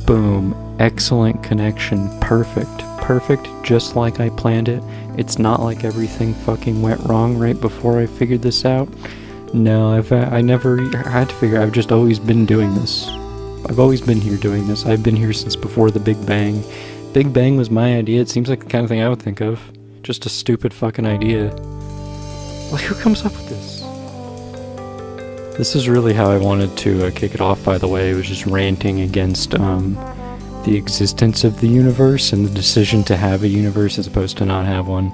Boom. Excellent connection. Perfect, just like I planned it. It's not like everything fucking went wrong right before I figured this out. No, I never had to figure. I've just always been doing this. I've always been here doing this. I've been here since before the Big Bang. Big Bang was my idea. It seems like the kind of thing I would think of. Just a stupid fucking idea. Like, who comes up with this? This is really how I wanted to kick it off, by the way. It was just ranting against the existence of the universe and the decision to have a universe as opposed to not have one.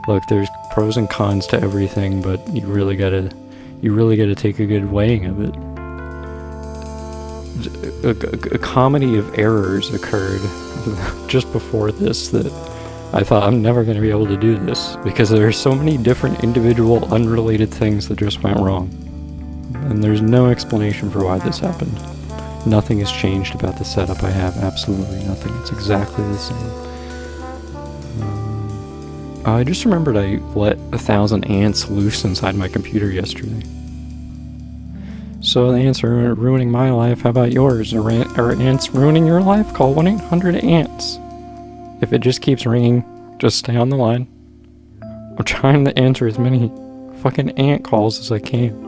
Look, there's pros and cons to everything, but you really gotta take a good weighing of it. A comedy of errors occurred just before this that I thought I'm never going to be able to do this because there are so many different individual unrelated things that just went wrong. And there's no explanation for why this happened. Nothing has changed about the setup I have. Absolutely nothing. It's exactly the same. I just remembered I let 1,000 ants loose inside my computer yesterday. So the ants are ruining my life. How about yours? Are ants ruining your life? Call 1-800-ANTS. If it just keeps ringing, just stay on the line. I'm trying to answer as many fucking ant calls as I can.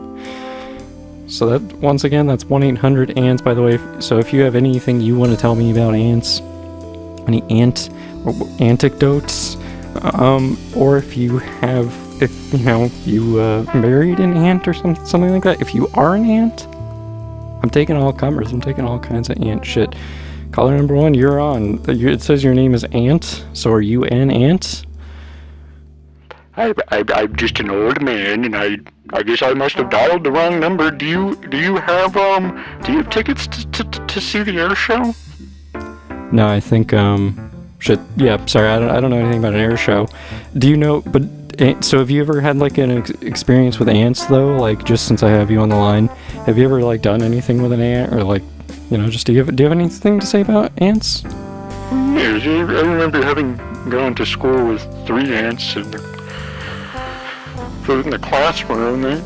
So that, once again, that's 1-800-ANTS, by the way. So if you have anything you want to tell me about ants, any ant anecdotes, or if you have, you married an ant or something like that, if you are an ant, I'm taking all comers. I'm taking all kinds of ant shit. Caller number 1, you're on. It says your name is Ant, so are you an ant? I'm just an old man, and I guess I must have dialed the wrong number. Do you have tickets to see the air show? No, I think shit. Yeah, sorry, I don't know anything about an air show. Do you know? But so have you ever had like an experience with ants though? Like just since I have you on the line, have you ever like done anything with an ant or like, just do you have anything to say about ants? Yes, I remember having gone to school with 3 ants and. In the classroom, they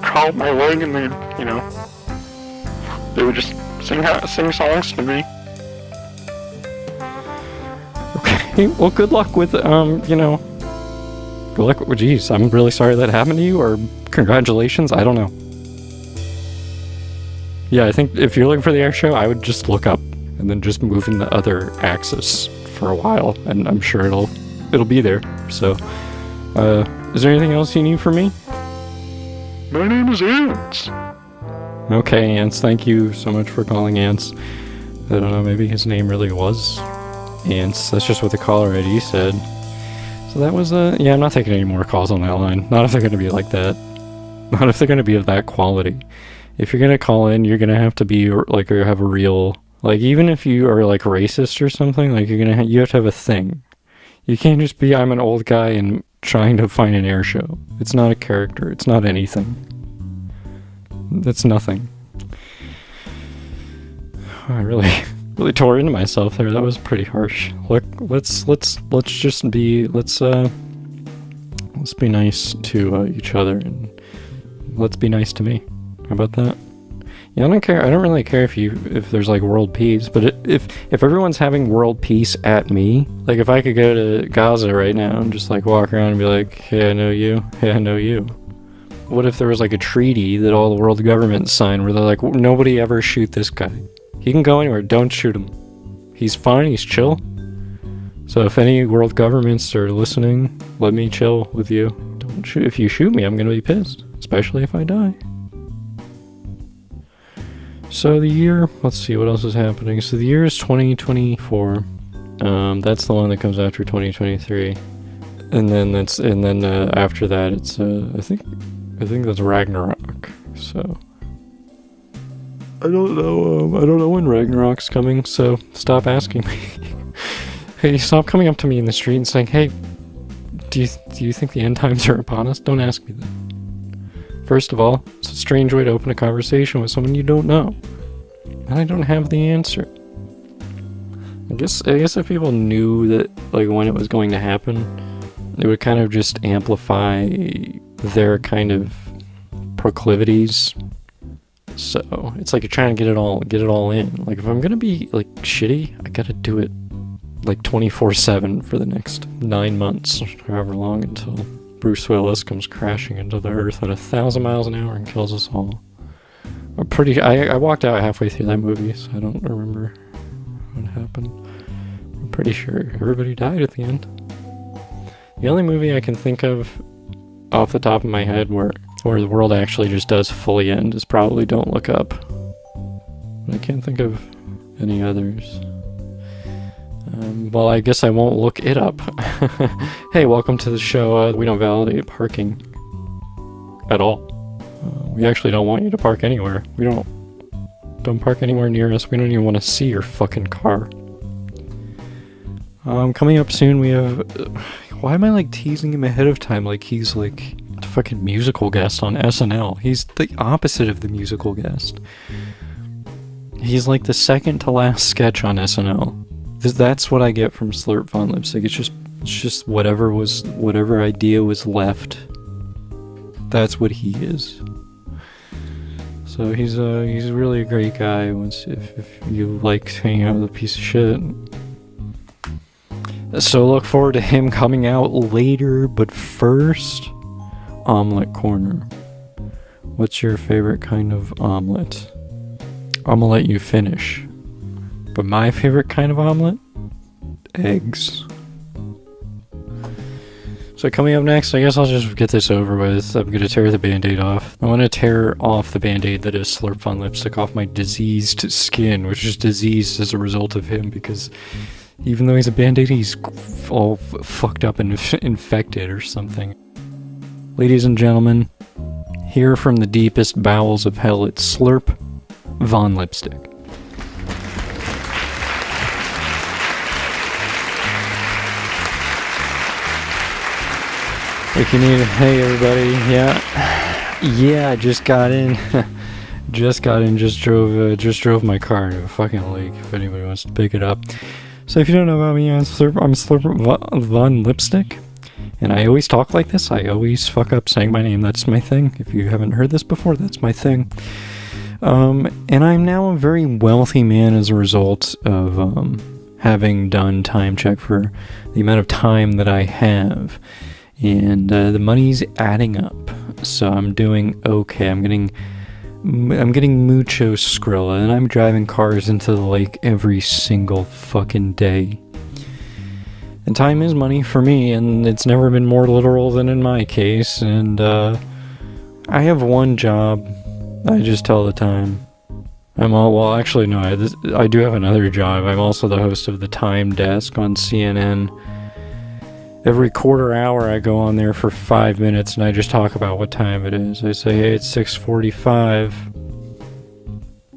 crawled my leg and they would just sing songs to me. Okay, well, good luck with, good luck. Geez, I'm really sorry that happened to you, or congratulations, I don't know. Yeah, I think if you're looking for the air show, I would just look up and then just move in the other axis for a while, and I'm sure it'll be there, so. Is there anything else you need from me? My name is Ants. Okay, Ants, thank you so much for calling Ants. I don't know, maybe his name really was Ants. That's just what the caller ID said. So that was, yeah, I'm not taking any more calls on that line. Not if they're going to be like that. Not if they're going to be of that quality. If you're going to call in, you're going to have to be, like, or have a real, like, even if you are, like, racist or something, like, you have to have a thing. You can't just be, I'm an old guy and trying to find an air show. It's not a character. It's not anything. That's nothing. I really tore into myself there. That was pretty harsh. Look, let's be nice to each other, and let's be nice to me. How about that? Yeah, I don't care. I don't really care if there's like world peace, but if everyone's having world peace at me, like if I could go to Gaza right now and just like walk around and be like, hey, I know you. Hey, I know you. What if there was like a treaty that all the world governments sign where they're like, nobody ever shoot this guy. He can go anywhere. Don't shoot him. He's fine. He's chill. So if any world governments are listening, let me chill with you. Don't shoot. If you shoot me, I'm gonna be pissed, especially if I die. So the year, let's see what else is happening. So the year is 2024. That's the one that comes after 2023, and then after that it's I think that's Ragnarok. So I don't know when Ragnarok's coming. So stop asking me. Hey, stop coming up to me in the street and saying, "Hey, do you think the end times are upon us?" Don't ask me that. First of all, it's a strange way to open a conversation with someone you don't know. And I don't have the answer. I guess if people knew that, like, when it was going to happen, it would kind of just amplify their kind of proclivities So it's like you're trying to get it all in. Like, if I'm gonna be like shitty, I gotta do it like 24/7 for the next 9 months, however long, until Bruce Willis comes crashing into the earth at 1,000 miles an hour and kills us all. I walked out halfway through that movie, so I don't remember what happened. I'm pretty sure everybody died at the end. The only movie I can think of off the top of my head where the world actually just does fully end is probably Don't Look Up. I can't think of any others. Well, I guess I won't look it up. Hey, welcome to the show. We don't validate parking at all. We actually don't want you to park anywhere. We don't park anywhere near us. We don't even want to see your fucking car. Coming up soon, we have... why am I like teasing him ahead of time like he's like a fucking musical guest on SNL? He's the opposite of the musical guest. He's like the second to last sketch on SNL. That's what I get from Slurp Von Lipstick. It's just whatever idea was left. That's what he is. So he's really a great guy. If you like hanging out with a piece of shit. So look forward to him coming out later. But first, Omelet Corner. What's your favorite kind of omelet? I'm gonna let you finish. But my favorite kind of omelet? Eggs. So coming up next, I guess I'll just get this over with. I'm going to tear the band-aid off. I want to tear off the band-aid that is Slurp Von Lipstick off my diseased skin, which is diseased as a result of him, because even though he's a band-aid, he's all fucked up and infected or something. Ladies and gentlemen, here from the deepest bowels of hell, it's Slurp Von Lipstick. Like you need, hey everybody, yeah, I just got in, just drove my car into a fucking lake, if anybody wants to pick it up. So if you don't know about me, I'm Slurp Von Lipstick, and I always talk like this. I always fuck up saying my name. That's my thing. If you haven't heard this before, that's my thing. And I'm now a very wealthy man as a result of having done time check for the amount of time that I have. And the money's adding up, so I'm doing okay. I'm getting mucho Skrilla, and I'm driving cars into the lake every single fucking day. And time is money for me, and it's never been more literal than in my case. And I have one job. I just tell the time. Actually no, I do have another job. I'm also the host of the Time Desk on CNN. Every quarter hour I go on there for 5 minutes and I just talk about what time it is. I say, hey, it's 6:45.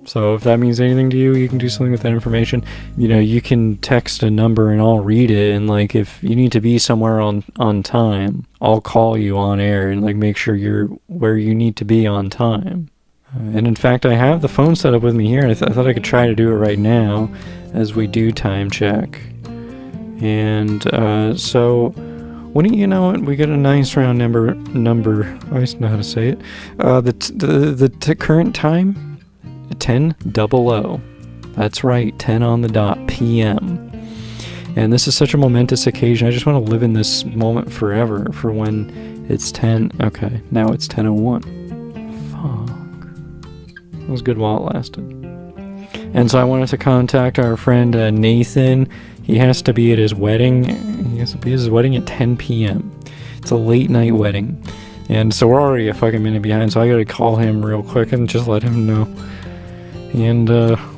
So if that means anything to you, you can do something with that information. You know, you can text a number and I'll read it, and like if you need to be somewhere on time, I'll call you on air and like make sure you're where you need to be on time. And in fact, I have the phone set up with me here. I thought I could try to do it right now as we do time check. And so, wouldn't you know it? We got a nice round number. I always know how to say it. The current time, 10:00. That's right, 10 on the dot p.m. And this is such a momentous occasion. I just want to live in this moment forever. For when it's 10. Okay, now it's 10:01. Fuck. It was good while it lasted. And so I wanted to contact our friend Nathan. He has to be at his wedding. He has to be at his wedding at 10 p.m. It's a late night wedding. And so we're already a fucking minute behind, so I gotta call him real quick and just let him know. And, okay.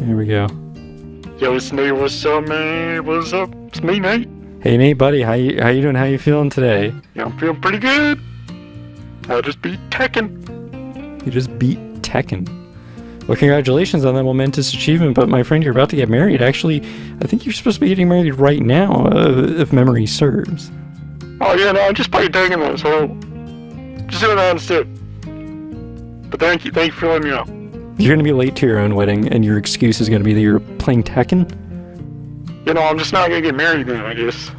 Here we go. Yo, it's Nate. What's up, man? What's up? It's me, Nate. Hey, Nate, buddy. How you doing? How you feeling today? Yeah, I'm feeling pretty good. I just beat Tekken. You just beat Tekken. Well, congratulations on that momentous achievement, but my friend, you're about to get married. Actually, I think you're supposed to be getting married right now, if memory serves. Oh, yeah, no, I just played Tekken, though, so just doing that instead. But thank you for letting me know. You're going to be late to your own wedding, and your excuse is going to be that you're playing Tekken? You know, I'm just not going to get married then, I guess.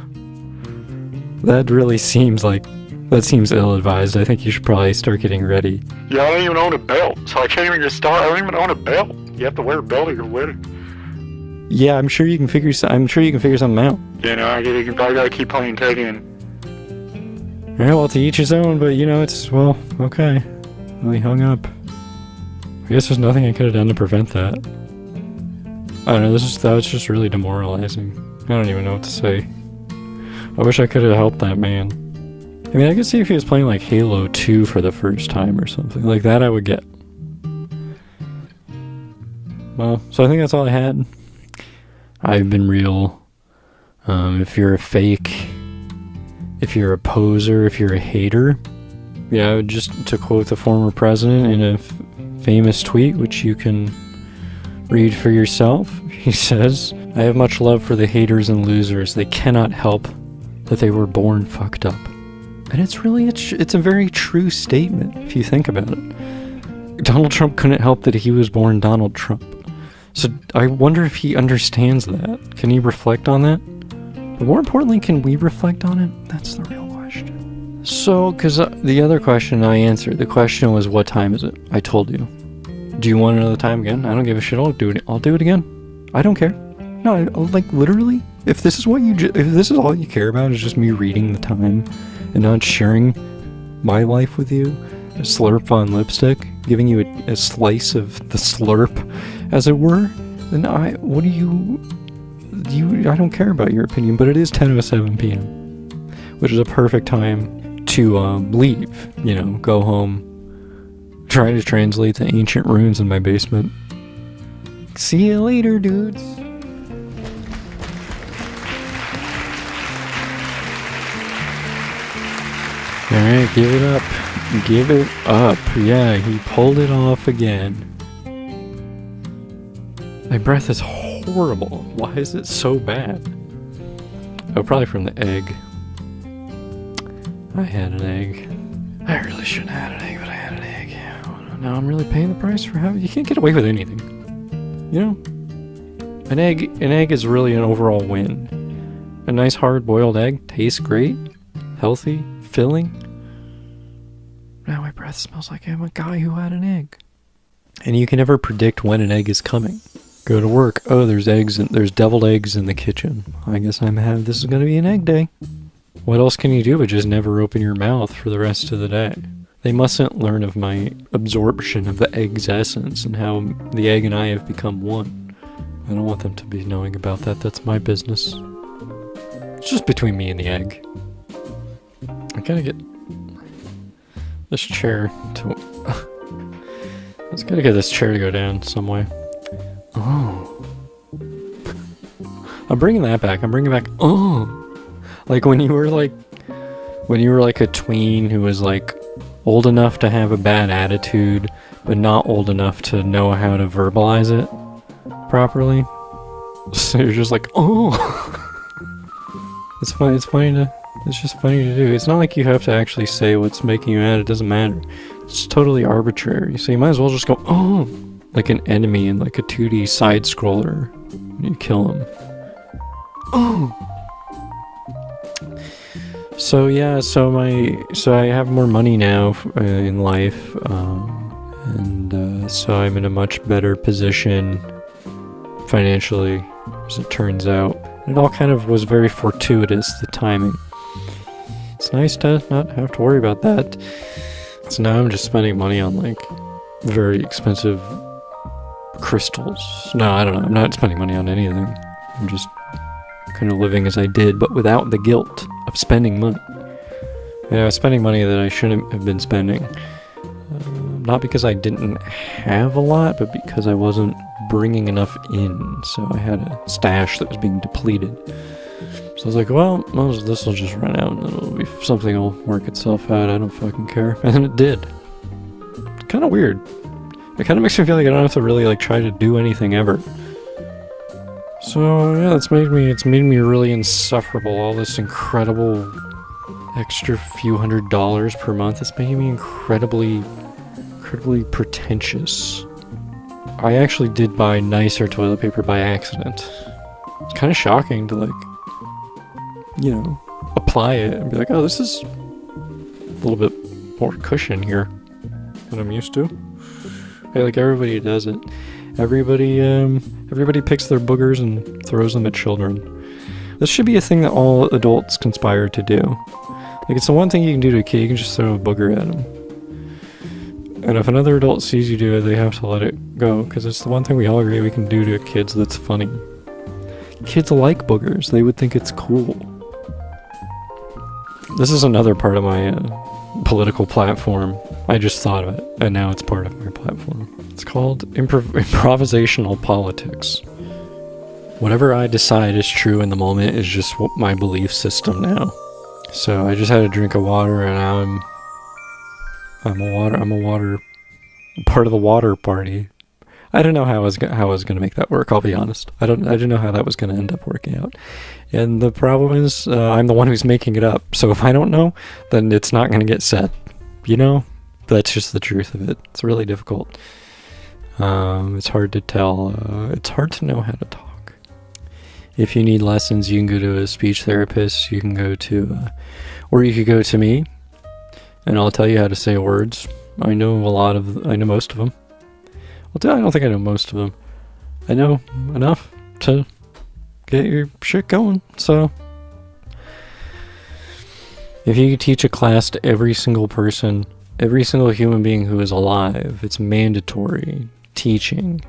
That really seems like That seems ill-advised. I think you should probably start getting ready. Yeah, I don't even own a belt, so I can't even get started. I don't even own a belt. You have to wear a belt at your wedding. Yeah, I'm sure you can figure something out. You know, I probably gotta keep playing Tekken. Yeah, well, to each his own, but well, okay. Well, he hung up. I guess there's nothing I could have done to prevent that. I don't know, that was just really demoralizing. I don't even know what to say. I wish I could have helped that man. I mean, I could see if he was playing like Halo 2 for the first time or something. Like that I would get. Well, so I think that's all I had. I've been real. If you're a fake, if you're a poser, if you're a hater, just to quote the former president in a famous tweet, which you can read for yourself, he says, "I have much love for the haters and losers. They cannot help that they were born fucked up." And it's a very true statement if you think about it. Donald Trump couldn't help that he was born Donald Trump. So I wonder if he understands that. Can he reflect on that? But more importantly, can we reflect on it? That's the real question. So, because the other question I answered, the question was, what time is it? I told you. Do you want another time again? I don't give a shit. I'll do it again. I don't care. No, like literally, if this is if this is all you care about is just me reading the time and not sharing my life with you, a slurp on lipstick, giving you a slice of the slurp, as it were, then I don't care about your opinion, but it is 10:07 p.m., which is a perfect time to leave, go home, try to translate the ancient runes in my basement. See you later, dudes. Alright, give it up. Give it up. Yeah, he pulled it off again. My breath is horrible. Why is it so bad? Oh, probably from the egg. I had an egg. I really shouldn't have had an egg, but I had an egg. Now I'm really paying the price for having... You can't get away with anything. An egg is really an overall win. A nice hard-boiled egg tastes great, healthy, filling. Now my breath smells like I'm a guy who had an egg. And you can never predict when an egg is coming. Go to work. Oh, there's deviled eggs in the kitchen. I guess this is gonna be an egg day. What else can you do but just never open your mouth for the rest of the day? They mustn't learn of my absorption of the egg's essence and how the egg and I have become one. I don't want them to be knowing about that. That's my business. It's just between me and the egg. I gotta get this chair to... I just gotta get this chair to go down some way. Oh. I'm bringing that back. I'm bringing back... Oh. Like when you were like a tween who was like old enough to have a bad attitude, but not old enough to know how to verbalize it properly. So you're just like, oh. It's funny. It's just funny to do. It's not like you have to actually say what's making you mad. It doesn't matter. It's totally arbitrary. So you might as well just go, oh, like an enemy in like a 2D side scroller when you kill him. Oh. So yeah, so I have more money now in life, and so I'm in a much better position financially, as it turns out. It all kind of was very fortuitous, the timing. It's nice to not have to worry about that. So now I'm just spending money on like very expensive crystals. No, I don't know. I'm not spending money on anything. I'm just kind of living as I did, but without the guilt of spending money. I was spending money that I shouldn't have been spending. Not because I didn't have a lot, but because I wasn't bringing enough in. So I had a stash that was being depleted. So I was like, well, this will just run out, and something will work itself out. I don't fucking care. And then it did. Kind of weird. It kind of makes me feel like I don't have to really like try to do anything ever. So yeah, it's made me really insufferable. All this incredible extra few $100s per month. It's making me incredibly pretentious. I actually did buy nicer toilet paper by accident. It's kind of shocking to like, apply it and be like, oh, this is little bit more cushion here than I'm used to. Hey, like everybody does it. Everybody picks their boogers and throws them at children. This should be a thing that all adults conspire to do. Like, it's the one thing you can do to a kid. You can just throw a booger at him. And if another adult sees you do it, they have to let it go, because it's the one thing we all agree we can do to kids that's funny. Kids like boogers. They would think it's cool. This is another part of my political platform. I just thought of it, and now it's part of my platform. It's called improvisational politics. Whatever I decide is true in the moment is just what my belief system now. So I just had a drink of water, and now I'm a water part of the water party. I don't know how I was gonna make that work. I'll be honest. I didn't know how that was gonna end up working out. And the problem is, I'm the one who's making it up. So if I don't know, then it's not gonna get said. You know, that's just the truth of it. It's really difficult. It's hard to tell. It's hard to know how to talk. If you need lessons, you can go to a speech therapist. You can go to, or you could go to me, and I'll tell you how to say words. I know most of them. Well, I don't think I know most of them. I know enough to get your shit going. So, if you could teach a class to every single person, every single human being who is alive, it's mandatory teaching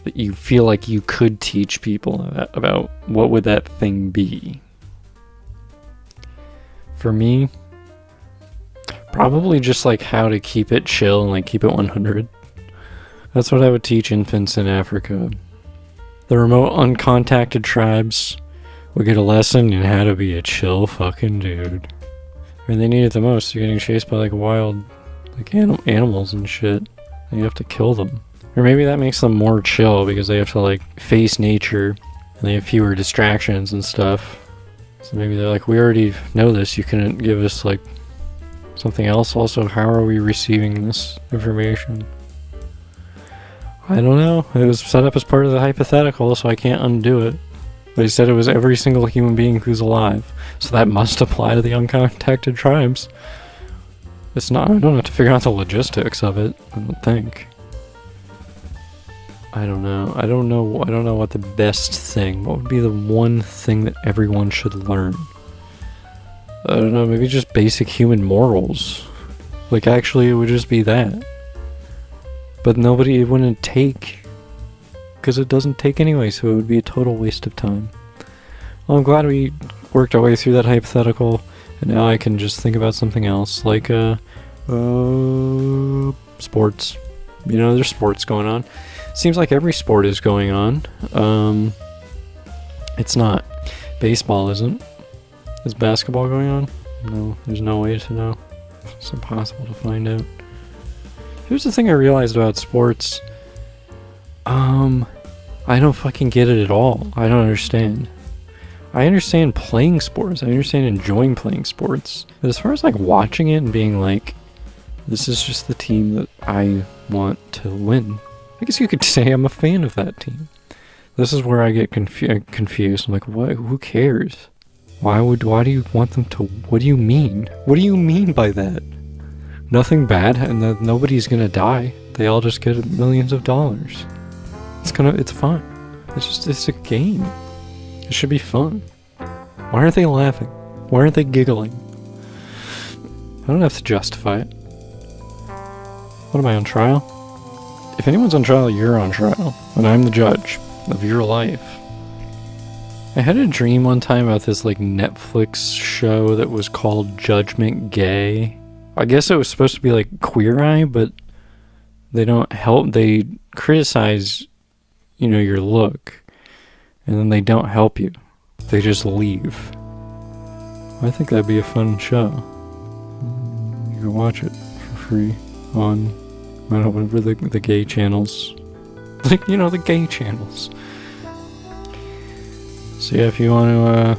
that you feel like you could teach people about what would that thing be. For me, probably just like how to keep it chill and like keep it 100. That's what I would teach infants in Africa. The remote uncontacted tribes would get a lesson in how to be a chill fucking dude. I mean, they need it the most. They're getting chased by like wild like animals and shit, and you have to kill them. Or maybe that makes them more chill because they have to like face nature and they have fewer distractions and stuff. So maybe they're like, we already know this, you couldn't give us like something else. Also, how are we receiving this information? I don't know. It was set up as part of the hypothetical, so I can't undo it. They said it was every single human being who's alive, so that must apply to the uncontacted tribes. It's not. I don't have to figure out the logistics of it, I don't think. I don't know. I don't know what the best thing. What would be the one thing that everyone should learn? I don't know. Maybe just basic human morals. Like, actually, it would just be that. But it wouldn't take. Because it doesn't take anyway, so it would be a total waste of time. Well, I'm glad we worked our way through that hypothetical, and now I can just think about something else, like, sports. You know, there's sports going on. Seems like every sport is going on. It's not. Baseball isn't. Is basketball going on? No, there's no way to know. It's impossible to find out. Here's the thing I realized about sports. I don't fucking get it at all. I don't understand. I understand playing sports. I understand enjoying playing sports. But as far as like watching it and being like, this is just the team that I want to win. I guess you could say I'm a fan of that team. This is where I get confused. I'm like, what? Who cares? Why do you want them to? What do you mean? What do you mean by that? Nothing bad, and that nobody's gonna die. They all just get millions of dollars. It's fun. It's a game. It should be fun. Why aren't they laughing? Why aren't they giggling? I don't have to justify it. What am I on trial? If anyone's on trial, you're on trial, and I'm the judge of your life. I had a dream one time about this like Netflix show that was called Judgment Gay. I guess it was supposed to be like Queer Eye, but they don't help. They criticize, your look, and then they don't help you. They just leave. I think that'd be a fun show. You can watch it for free on, I don't know, whatever the gay channels. Like, the gay channels. So yeah, if you want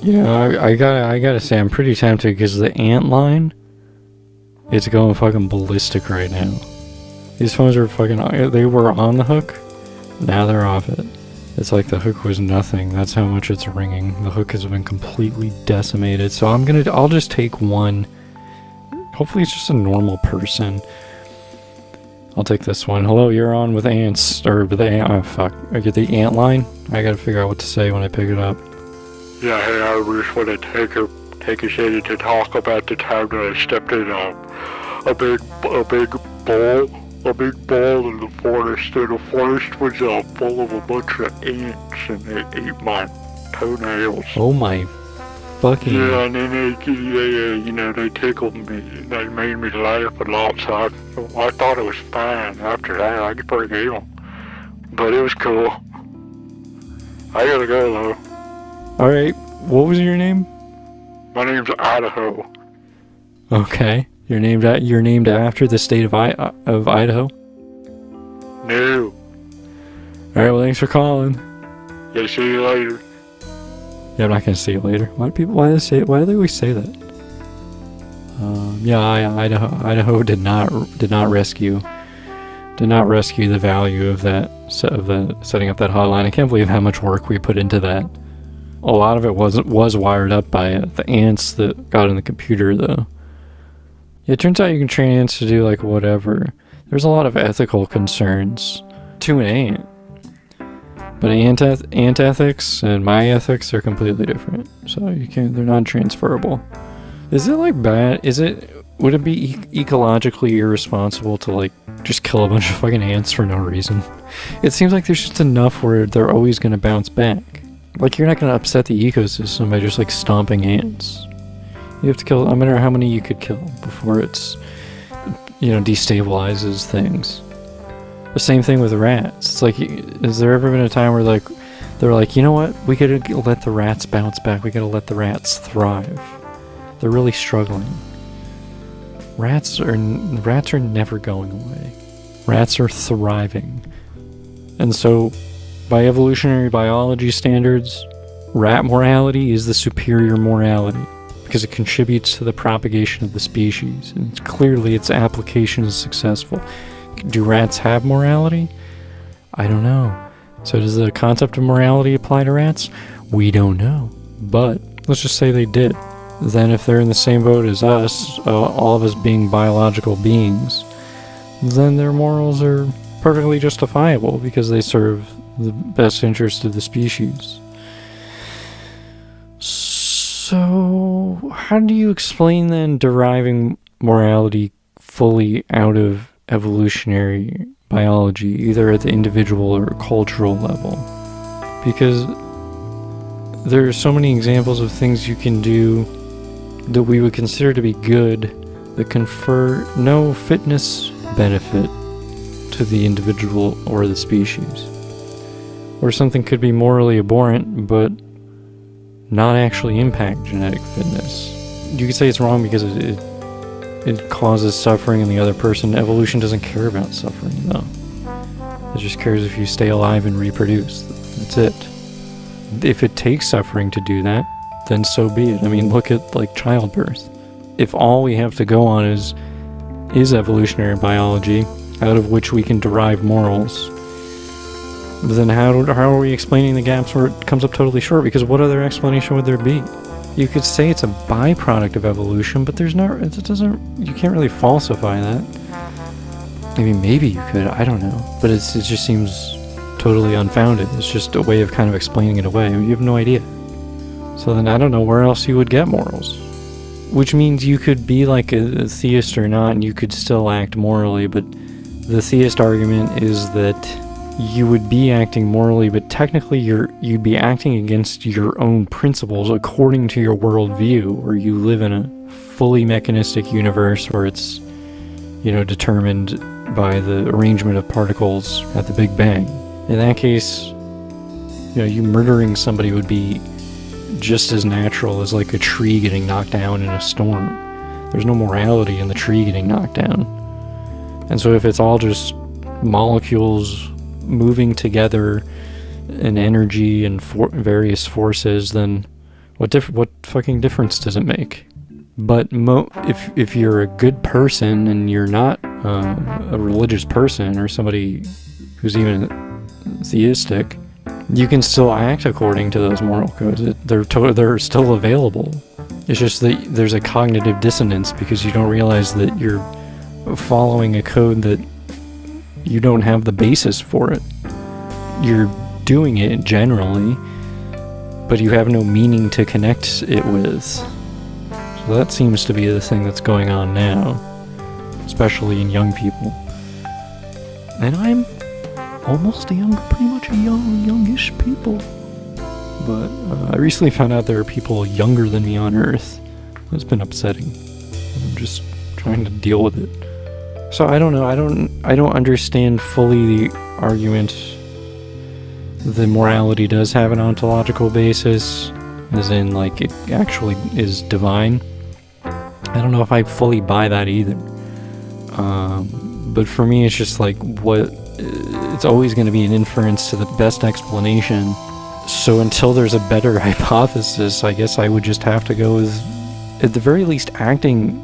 to, I gotta say, I'm pretty tempted because the ant line, it's going fucking ballistic right now. These phones are they were on the hook, now they're off it. It's like the hook was nothing. That's how much it's ringing. The hook has been completely decimated. So I'll just take one Hopefully it's just a normal person. I'll take this one. Hello, you're on with ants, or with the ant, oh fuck. I get the ant line? I gotta figure out what to say when I pick it up. Yeah, hey, I just want to take a second to talk about the time that I stepped in a big ball in the forest, and the forest was full of a bunch of ants, and they ate my toenails. Oh my fucking... Yeah, and then they tickled me, and they made me laugh a lot, so I thought it was fine after that. I forgave them. But it was cool. I gotta go, though. Alright, what was your name? My name's Idaho. Okay, you're named after the state of Idaho? No. Alright, well thanks for calling. Yeah, see you later. Yeah, I'm not gonna see you later. Why do they always say that? Idaho did not rescue the value of that setting up that hotline. I can't believe how much work we put into that. A lot of it was wired up by the ants that got in the computer, though. Yeah, it turns out you can train ants to do like whatever. There's a lot of ethical concerns to an ant. But ant ethics and my ethics are completely different. So they're non-transferable. Is it like bad? Would it be ecologically irresponsible to like just kill a bunch of fucking ants for no reason? It seems like there's just enough where they're always going to bounce back. Like you're not going to upset the ecosystem by just like stomping ants. You have to kill, no matter how many you could kill before it's, destabilizes things. The same thing with rats. It's like, has there ever been a time where like they're like, you know what? We gotta let the rats bounce back. We gotta let the rats thrive. They're really struggling. Rats are never going away. Rats are thriving. And so, by evolutionary biology standards, rat morality is the superior morality because it contributes to the propagation of the species. And clearly its application is successful. Do rats have morality? I don't know. So does the concept of morality apply to rats? We don't know. But let's just say they did. Then if they're in the same boat as us, all of us being biological beings, then their morals are perfectly justifiable because they serve the best interest of the species. So how do you explain then deriving morality fully out of evolutionary biology, either at the individual or cultural level? Because there are so many examples of things you can do that we would consider to be good that confer no fitness benefit to the individual or the species. Or something could be morally abhorrent but not actually impact genetic fitness. You could say it's wrong because it causes suffering in the other person. Evolution doesn't care about suffering, though. It just cares if you stay alive and reproduce. That's it. If it takes suffering to do that, then so be it. I mean, look at, like, childbirth. If all we have to go on is evolutionary biology, out of which we can derive morals, then how are we explaining the gaps where it comes up totally short? Because what other explanation would there be? You could say it's a byproduct of evolution, but you can't really falsify that. I mean, maybe you could, I don't know. But it just seems totally unfounded. It's just a way of kind of explaining it away. You have no idea. So then I don't know where else you would get morals. Which means you could be like a theist or not, and you could still act morally, but the theist argument is that you would be acting morally, but technically you'd be acting against your own principles according to your worldview, or you live in a fully mechanistic universe where it's, determined by the arrangement of particles at the Big Bang. In that case, you murdering somebody would be just as natural as like a tree getting knocked down in a storm. There's no morality in the tree getting knocked down. And so if it's all just molecules moving together in energy and various forces, then what fucking difference does it make? But if you're a good person and you're not a religious person or somebody who's even theistic, you can still act according to those moral codes. They're still available. It's just that there's a cognitive dissonance because you don't realize that you're following a code that you don't have the basis for it. You're doing it generally, but you have no meaning to connect it with. So that seems to be the thing that's going on now, especially in young people. And I'm almost pretty much a youngish people. But I recently found out there are people younger than me on Earth. It's been upsetting. I'm just trying to deal with it. So I don't know. I don't understand fully the argument that morality does have an ontological basis, as in like it actually is divine. I don't know if I fully buy that either. But for me, it's just like it's always going to be an inference to the best explanation. So until there's a better hypothesis, I guess I would just have to go with, at the very least, acting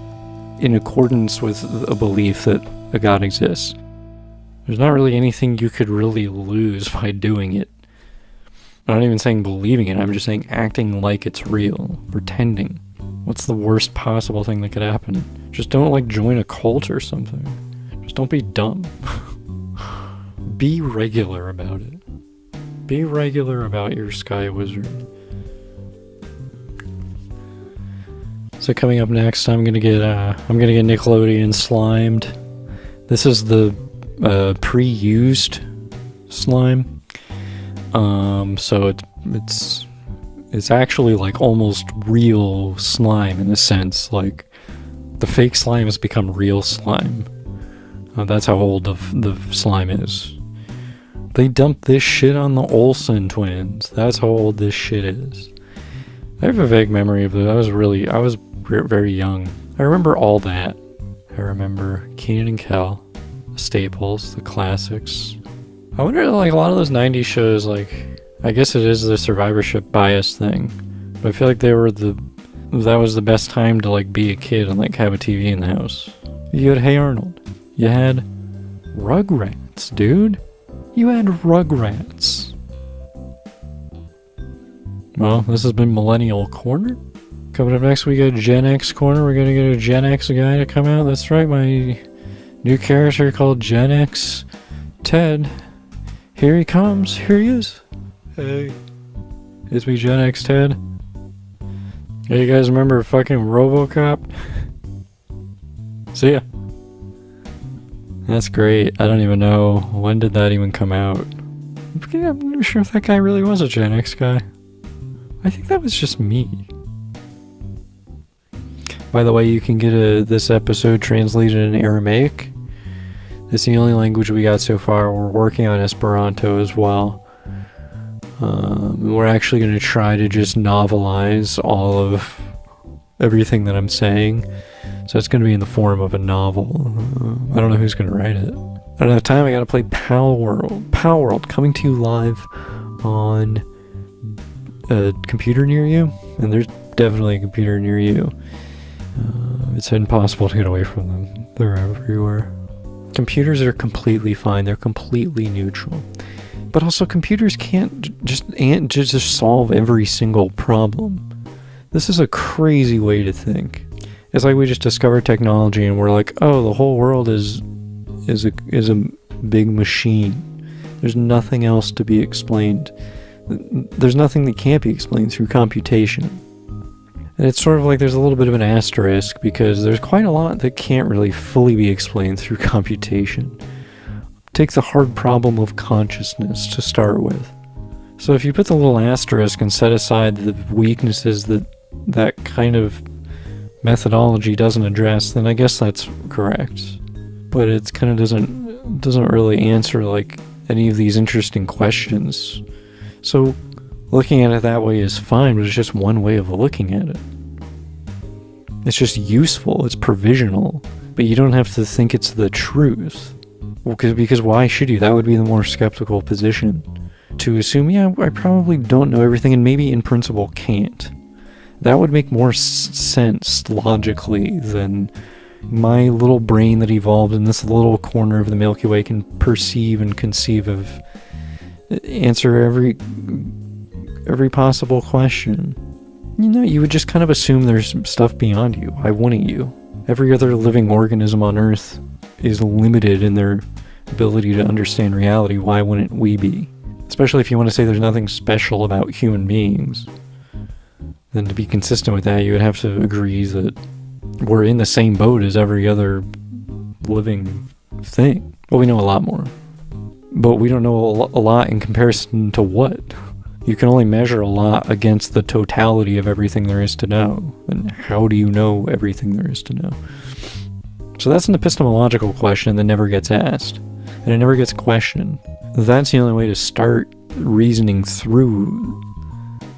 in accordance with a belief that a God exists. There's not really anything you could really lose by doing it. I'm not even saying believing it, I'm just saying acting like it's real, pretending. What's the worst possible thing that could happen? Just don't like join a cult or something. Just don't be dumb. Be regular about it. Be regular about your Sky Wizard. So coming up next, I'm gonna get Nickelodeon slimed. This is the pre-used slime. So it's actually like almost real slime in a sense. Like the fake slime has become real slime. That's how old the slime is. They dumped this shit on the Olsen twins. That's how old this shit is. I have a vague memory of it. I was very young. I remember all that. I remember Kenan and Kel, the staples, the classics. I wonder, like, a lot of those 90s shows, like, I guess it is the survivorship bias thing. But I feel like that was the best time to, like, be a kid and, like, have a TV in the house. You had Hey Arnold. You had Rugrats, dude. You had Rugrats. Well, this has been Millennial Corner. Coming up next, we got Gen X Corner. We're gonna get a Gen X guy to come out. That's right, my new character called Gen X Ted. Here he comes. Here he is. Hey. It's me, Gen X Ted. Hey, you guys remember fucking RoboCop? See ya. That's great. I don't even know. When did that even come out? I'm not sure if that guy really was a Gen X guy. I think that was just me. By the way, you can get this episode translated in Aramaic. It's the only language we got so far. We're working on Esperanto as well. We're actually going to try to just novelize all of everything that I'm saying. So it's going to be in the form of a novel. I don't know who's going to write it. I don't have time. I got to play Pal World. Pal World, coming to you live on a computer near you. And there's definitely a computer near you. It's impossible to get away from them. They're everywhere. Computers are completely fine. They're completely neutral. But also, computers can't just solve every single problem. This is a crazy way to think. It's like we just discovered technology and we're like, oh, the whole world is a big machine. There's nothing else to be explained. There's nothing that can't be explained through computation. And it's sort of like there's a little bit of an asterisk because there's quite a lot that can't really fully be explained through computation. Take the hard problem of consciousness to start with. So if you put the little asterisk and set aside the weaknesses that kind of methodology doesn't address, then I guess that's correct. But it kind of doesn't really answer like any of these interesting questions. So looking at it that way is fine, but it's just one way of looking at it. It's just useful, it's provisional, but you don't have to think it's the truth. Well, because why should you? That would be the more skeptical position. To assume, yeah, I probably don't know everything and maybe in principle can't. That would make more sense logically than my little brain that evolved in this little corner of the Milky Way can perceive and conceive of, answer every possible question. You know, you would just kind of assume there's stuff beyond you. Why wouldn't you? Every other living organism on Earth is limited in their ability to understand reality. Why wouldn't we be? Especially if you want to say there's nothing special about human beings. Then to be consistent with that, you would have to agree that we're in the same boat as every other living thing. Well, we know a lot more. But we don't know a lot in comparison to what? You can only measure a lot against the totality of everything there is to know. And how do you know everything there is to know? So that's an epistemological question that never gets asked. And it never gets questioned. That's the only way to start reasoning through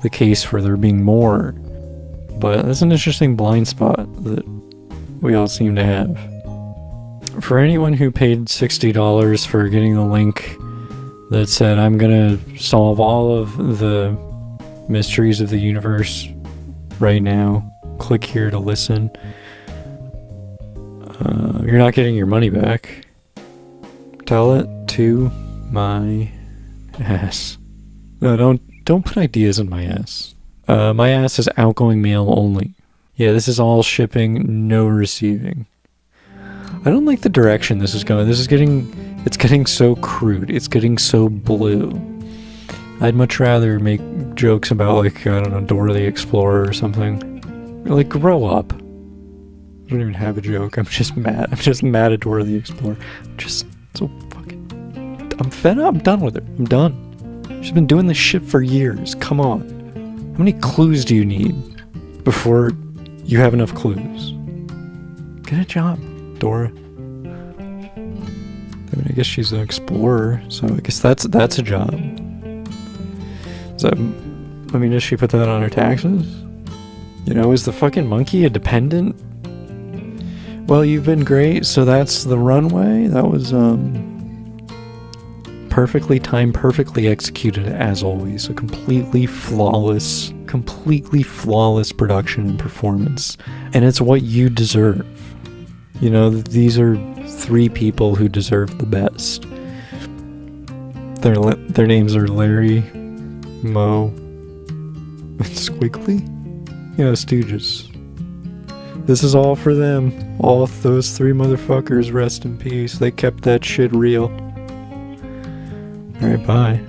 the case for there being more. But that's an interesting blind spot that we all seem to have. For anyone who paid $60 for getting the link that said, I'm gonna solve all of the mysteries of the universe right now, click here to listen, you're not getting your money back. Tell it to my ass. No, don't put ideas in my ass. My ass is outgoing mail only. Yeah, this is all shipping, no receiving. I don't like the direction this is going. It's getting so crude. It's getting so blue. I'd much rather make jokes about, like, I don't know, Dora the Explorer or something. Like, grow up. I don't even have a joke. I'm just mad. I'm just mad at Dora the Explorer. I'm just so fucking... I'm fed up. I'm done with it. I'm done. She's been doing this shit for years. Come on. How many clues do you need before you have enough clues? Get a job, Dora. I mean, I guess she's an explorer, so I guess that's a job. Does she put that on her taxes? You know, is the fucking monkey a dependent? Well, you've been great, so that's the runway. That was, perfectly timed, perfectly executed, as always. A completely flawless production and performance. And it's what you deserve. You know, these are 3 people who deserve the best. Their names are Larry, Moe, and Squiggly. You know, Stooges. This is all for them. All those 3 motherfuckers, rest in peace. They kept that shit real. Alright, bye.